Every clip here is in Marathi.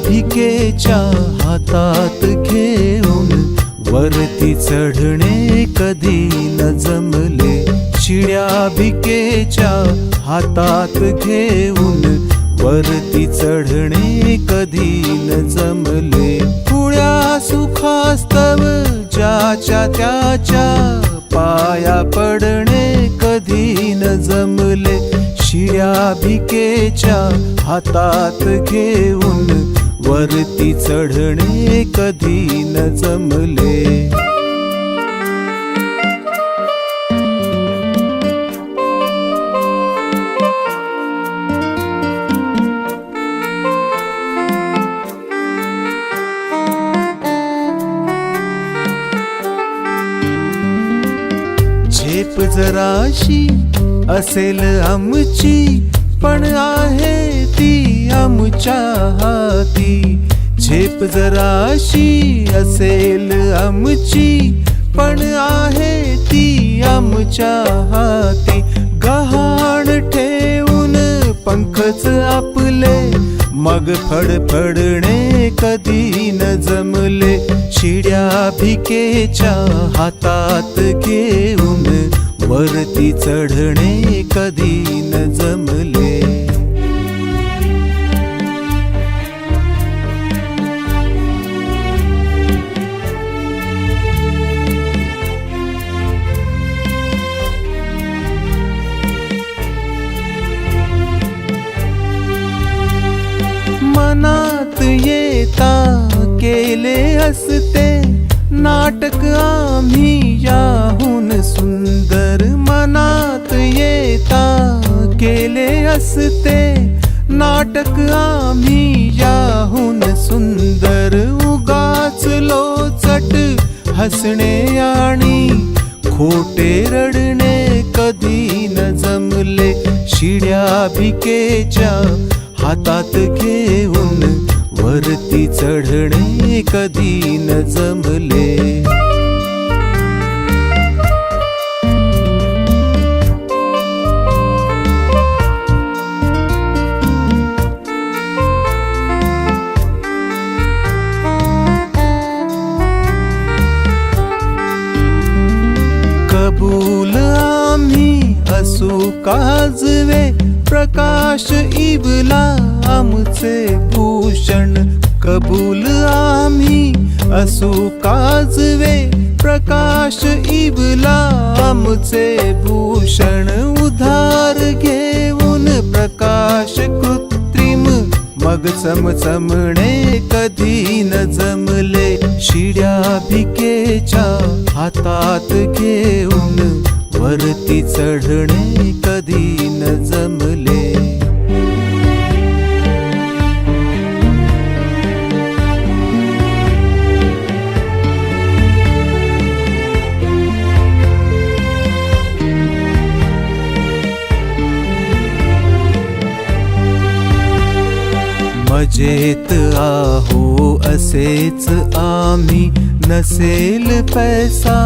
भिकेच्या हातात घेऊन वरती चढणे कधी न जमले. शिड्या भिकेच्या हातात घेऊन वरती चढणे कधी न जमले. पुढ्या सुखास्तव ज्याच्या त्याच्या पाया पडणे कधी न जमले. शिड्या भिकेच्या हातात घेऊन वरती चढणे कधी न जमले. झेप जराशी असेल आमची पण आहे ती आमच्या हाती. झेप जराशी असेल आमची पण आहे ती आमच्या हाती. गहाण ठेवून पंखच आपले मग फडफडणे कधी न जमले. शिड्या भिकेच्या हातात घेऊन वरती चढणे कधी न जमले. मनात येता केले असते नाटक आम्ही याहून सुंदर. मनात येता केले असते नाटक आम्ही याहून सुंदर. उगाच लोचट हसणे आणि खोटे रडणे कधी न जमले. शिड्या भिकेच्या हातात घेऊन वरती चढणे कधी न जमले. कबूल आम्ही असू काजवे प्रकाश इबला आमचे भूषण. कबूल आम्ही असू काजवे प्रकाश इबला आमचे भूषण. उधार घेऊन प्रकाश कृत्रिम मग चमचमणे कधी न जमले. शिड्या भिकेच्या हातात घेऊन वरती चढणे कधी न जमले. मजेत आहो असेच आम्ही नसेल पैसा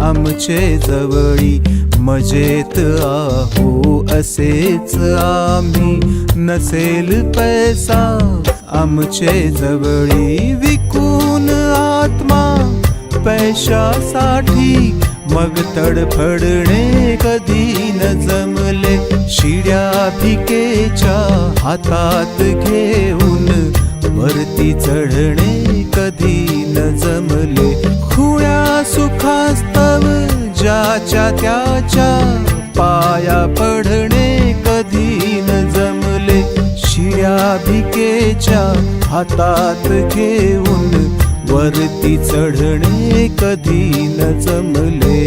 आमचे जवळी. मजेत आहो असेच आम्ही नसेल पैसा आमचे जवळी. विकून आत्मा पैशासाठी मग तडफडणे कधी न जमले. शिड्या भिकेच्या हातात घेऊन वरती चढणे कधी न जमले. खुळ्या सुखास्तव ज्याच्या त्याच्या पाया पडणे कधी न जमले. शिड्या भिकेच्या हातात घेऊन वरती चढणे कधी न जमले.